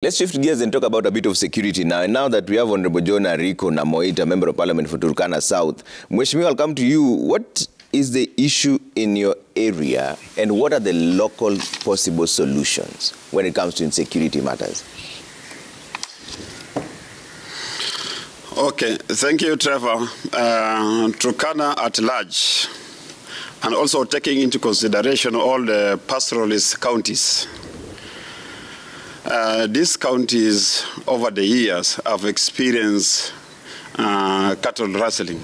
Let's shift gears and talk about a bit of security now. And now that we have Honorable John Ariko Namoita, Member of Parliament for Turkana South, Mheshimiwa, I'll come to you. What is the issue in your area and what are the local possible solutions when it comes to insecurity matters? Okay, thank you, Trevor. Turkana at large, and also taking into consideration all the pastoralist counties. These counties, over the years, have experienced cattle rustling,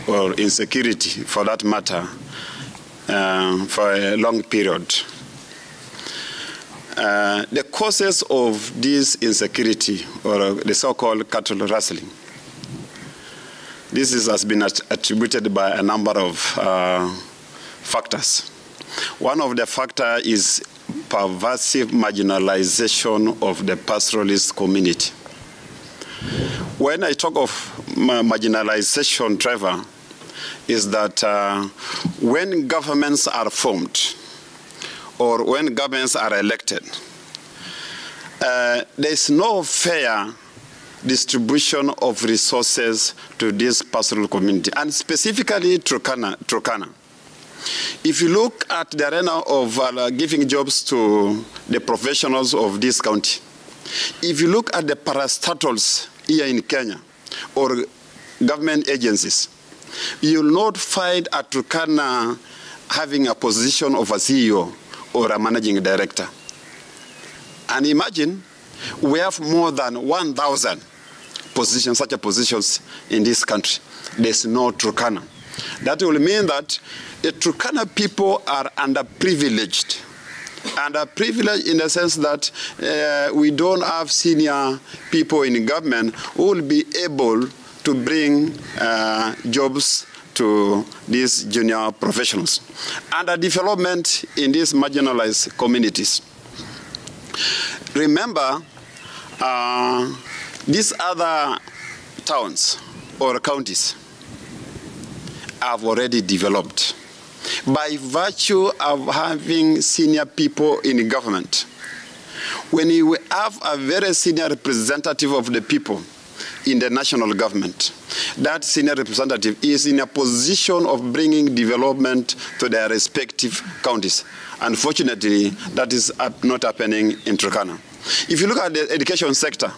or insecurity, for that matter, for a long period. The causes of this insecurity, or the so-called cattle rustling, this has been attributed by a number of factors. One of the factors is pervasive marginalization of the pastoralist community. When I talk of marginalization, Trevor, is that when governments are formed or when governments are elected, there is no fair distribution of resources to this pastoral community, and specifically Turkana. If you look at the arena of giving jobs to the professionals of this county, if you look at the parastatals here in Kenya or government agencies, you will not find a Turkana having a position of a CEO or a managing director. And imagine, we have more than 1,000 positions, such positions in this country. There's no Turkana. That will mean that the Turkana people are underprivileged. Underprivileged in the sense that we don't have senior people in government who will be able to bring jobs to these junior professionals. Underdevelopment in these marginalized communities. Remember, these other towns or counties have already developed by virtue of having senior people in government. When you have a very senior representative of the people in the national government, that senior representative is in a position of bringing development to their respective counties. Unfortunately, that is not happening in Turkana. If you look at the education sector,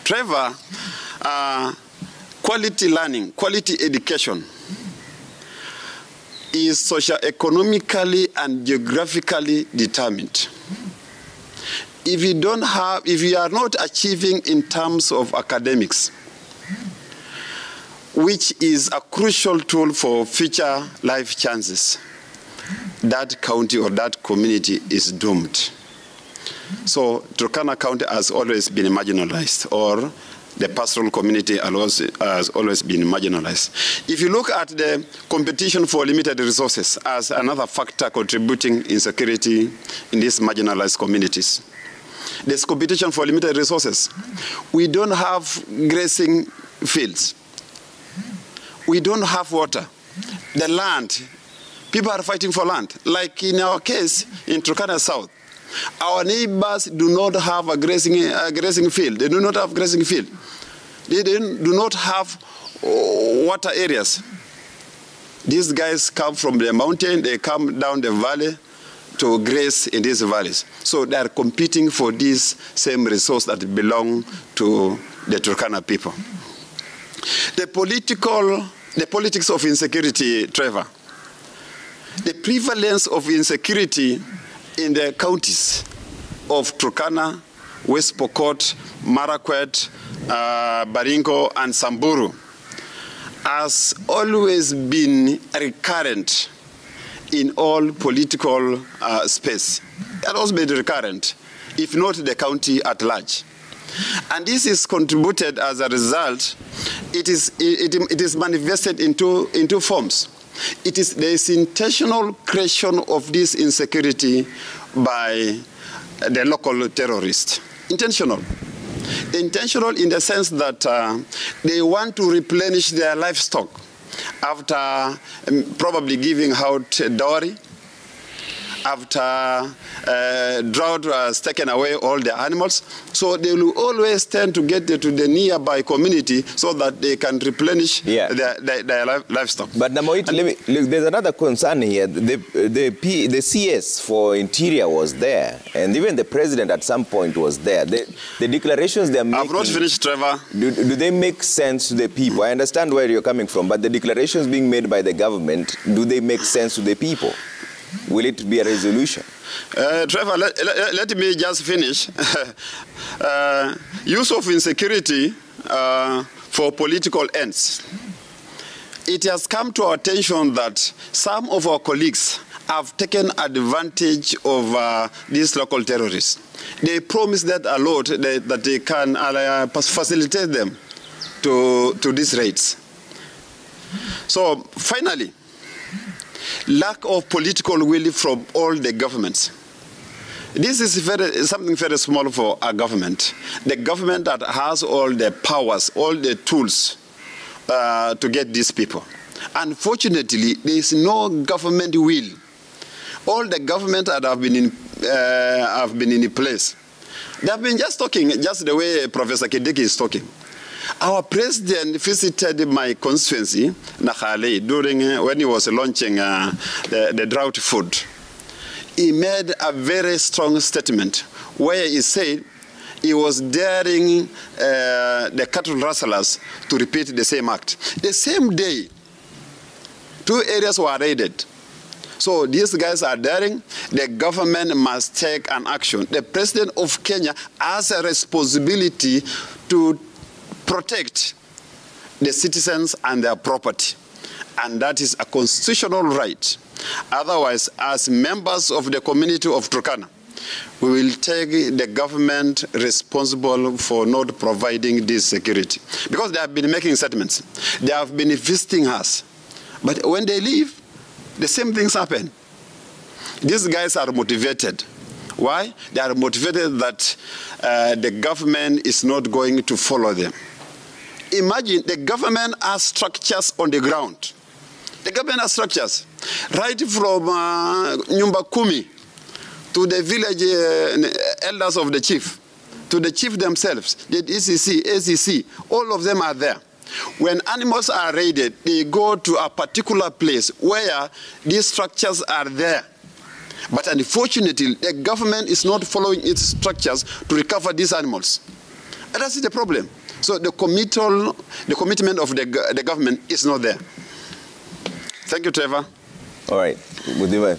Trevor, quality learning, quality education is socio-economically and geographically determined. If you are not achieving in terms of academics, which is a crucial tool for future life chances, that county or that community is doomed. So Turkana County has always been marginalized, or the pastoral community has always been marginalized. If you look at the competition for limited resources as another factor contributing insecurity in these marginalized communities, there's competition for limited resources. We don't have grazing fields. We don't have water. The land, people are fighting for land. Like in our case, in Turkana South, our neighbors do not have a grazing field. They do not have grazing field. They do not have water areas. These guys come from the mountain, they come down the valley to graze in these valleys. So they are competing for this same resource that belong to the Turkana people. The politics of insecurity, Trevor. The prevalence of insecurity in the counties of Turkana, West Pokot, Marakwet, Baringo, and Samburu has always been recurrent in all political space. It has always been recurrent, if not the county at large. And this is contributed as a result. It is manifested in two forms. There is intentional creation of this insecurity by the local terrorists. Intentional. Intentional in the sense that they want to replenish their livestock after probably giving out dowry, after drought has taken away all the animals. So they will always tend to get to the nearby community so that they can replenish their livestock. But Namoit, look, there's another concern here. The CS for Interior was there, and even the president at some point was there. The declarations they're making... I've not finished, Trevor. Do they make sense to the people? I understand where you're coming from, but the declarations being made by the government, do they make sense to the people? Will it be a resolution? Trevor, let me just finish. Use of insecurity for political ends. It has come to our attention that some of our colleagues have taken advantage of these local terrorists. They promise that a lot that they can facilitate them to these raids. So finally, lack of political will from all the governments. This is something very small for a government. The government that has all the powers, all the tools to get these people. Unfortunately, there is no government will. All the governments that have been in place, they have been just talking, just the way Professor Kidiki is talking. Our president visited my constituency, Nakhale, when he was launching the drought food. He made a very strong statement where he said he was daring the cattle rustlers to repeat the same act. The same day, 2 areas were raided. So these guys are daring. The government must take an action. The president of Kenya has a responsibility to protect the citizens and their property. And that is a constitutional right. Otherwise, as members of the community of Turkana, we will take the government responsible for not providing this security. Because they have been making settlements. They have been visiting us. But when they leave, the same things happen. These guys are motivated. Why? They are motivated that the government is not going to follow them. Imagine the government has structures on the ground. The government has structures. Right from Nyumba Kumi to the village elders of the chief, to the chief themselves, the ECC, ACC, all of them are there. When animals are raided, they go to a particular place where these structures are there. But unfortunately, the government is not following its structures to recover these animals. And that's the problem. So the commitment of the government is not there. Thank you, Trevor. All right. Mudiva,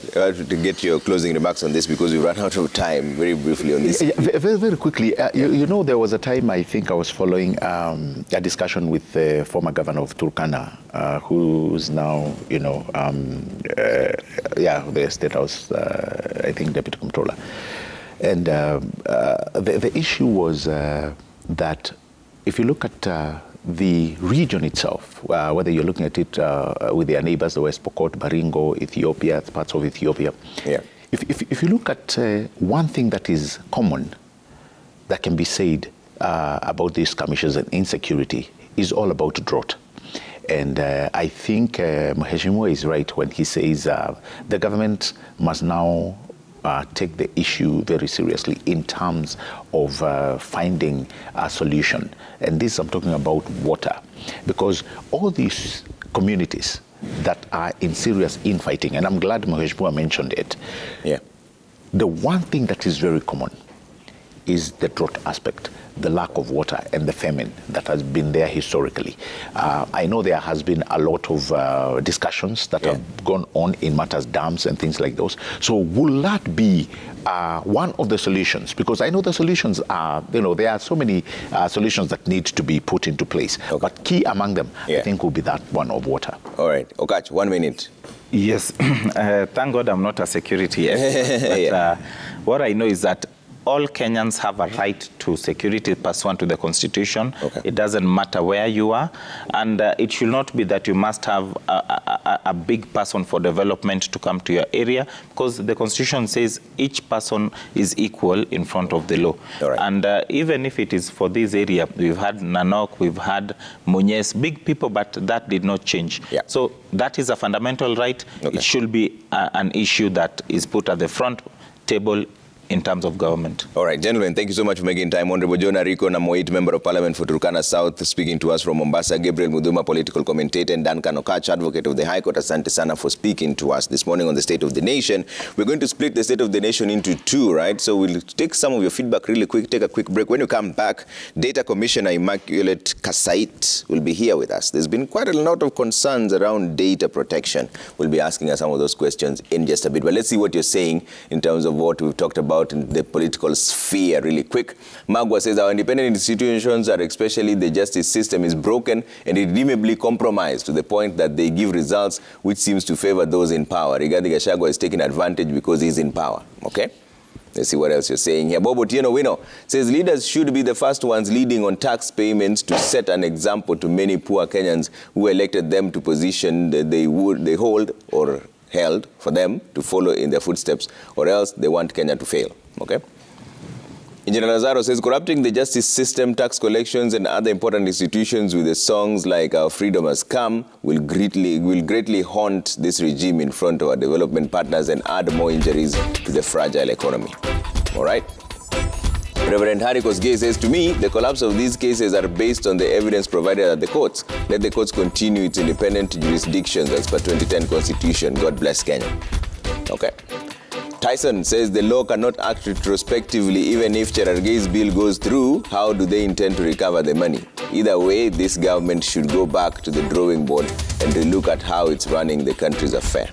to get your closing remarks on this because we ran out of time very briefly on this. Yeah, very, very quickly. You know, there was a time I think I was following a discussion with the former governor of Turkana, who's now, you know, the State House, I think, Deputy Comptroller. And the issue was that if you look at the region itself, whether you're looking at it with their neighbors, the West Pokot, Baringo, Ethiopia, parts of Ethiopia. Yeah. If you look at one thing that is common that can be said about these skirmishes and insecurity is all about drought. And I think Mheshimiwa is right when he says the government must now take the issue very seriously in terms of finding a solution. And this, I'm talking about water. Because all these communities that are in serious infighting, and I'm glad Mheshimiwa mentioned it, yeah. The one thing that is very common is the drought aspect, the lack of water and the famine that has been there historically. I know there has been a lot of discussions that have gone on in matters dams and things like those. So will that be one of the solutions? Because I know the solutions are, you know, there are so many solutions that need to be put into place. Okay. But key among them, I think, will be that one of water. All right. Okach, 1 minute. Yes. Thank God I'm not a security expert. But what I know is that all Kenyans have a right to security pursuant to the Constitution. Okay. It doesn't matter where you are. And it should not be that you must have a big person for development to come to your area, because the Constitution says each person is equal in front of the law. All right. And even if it is for this area, we've had Nanok, we've had Munyes, big people, but that did not change. Yeah. So that is a fundamental right. Okay. It should be an issue that is put at the front table in terms of government. All right, gentlemen, thank you so much for making time. Honorable Jonah Rico Namoit, Member of Parliament for Turkana South, speaking to us from Mombasa. Gabriel Muduma, political commentator, and Duncan Okach, advocate of the High Court. Asante sana for speaking to us this morning on the State of the Nation. We're going to split the State of the Nation into two, right? So we'll take some of your feedback really quick, take a quick break. When you come back, Data Commissioner Immaculate Kasait will be here with us. There's been quite a lot of concerns around data protection. We'll be asking us some of those questions in just a bit. But let's see what you're saying in terms of what we've talked about in the political sphere really quick. Magwa says our independent institutions, are especially the justice system, is broken and irredeemably compromised to the point that they give results which seems to favor those in power. Rigathi Gachagua is taking advantage because he's in power. Okay? Let's see what else you're saying here. Bobo Tieno Wino says leaders should be the first ones leading on tax payments to set an example to many poor Kenyans who elected them to position that they hold or held for them to follow in their footsteps, or else they want Kenya to fail. Okay? Engineer Lazaro says corrupting the justice system, tax collections, and other important institutions with the songs like Our Freedom Has Come will greatly haunt this regime in front of our development partners and add more injuries to the fragile economy. All right? Reverend Harry Kosgei says, to me, the collapse of these cases are based on the evidence provided at the courts. Let the courts continue its independent jurisdictions as per 2010 Constitution. God bless Kenya. Okay. Tyson says the law cannot act retrospectively even if Cherargei's bill goes through. How do they intend to recover the money? Either way, this government should go back to the drawing board and relook at how it's running the country's affair.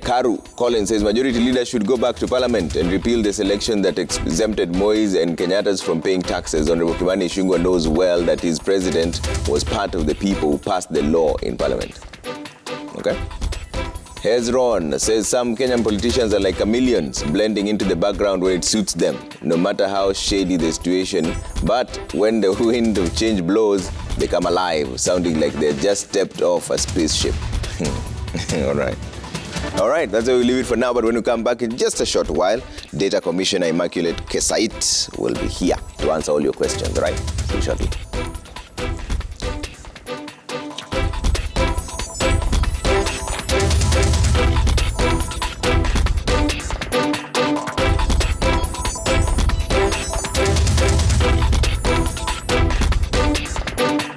Karu Collins says majority leaders should go back to parliament and repeal the selection that exempted Moise and Kenyatta's from paying taxes. Honorable Kimani Ichung'wah knows well that his president was part of the people who passed the law in parliament. Okay? Hezron says some Kenyan politicians are like chameleons, blending into the background when it suits them, no matter how shady the situation. But when the wind of change blows, they come alive, sounding like they just stepped off a spaceship. All right. All right, that's where we leave it for now. But when we come back in just a short while, Data Commissioner Immaculate Kasait will be here to answer all your questions. All right? See you shortly.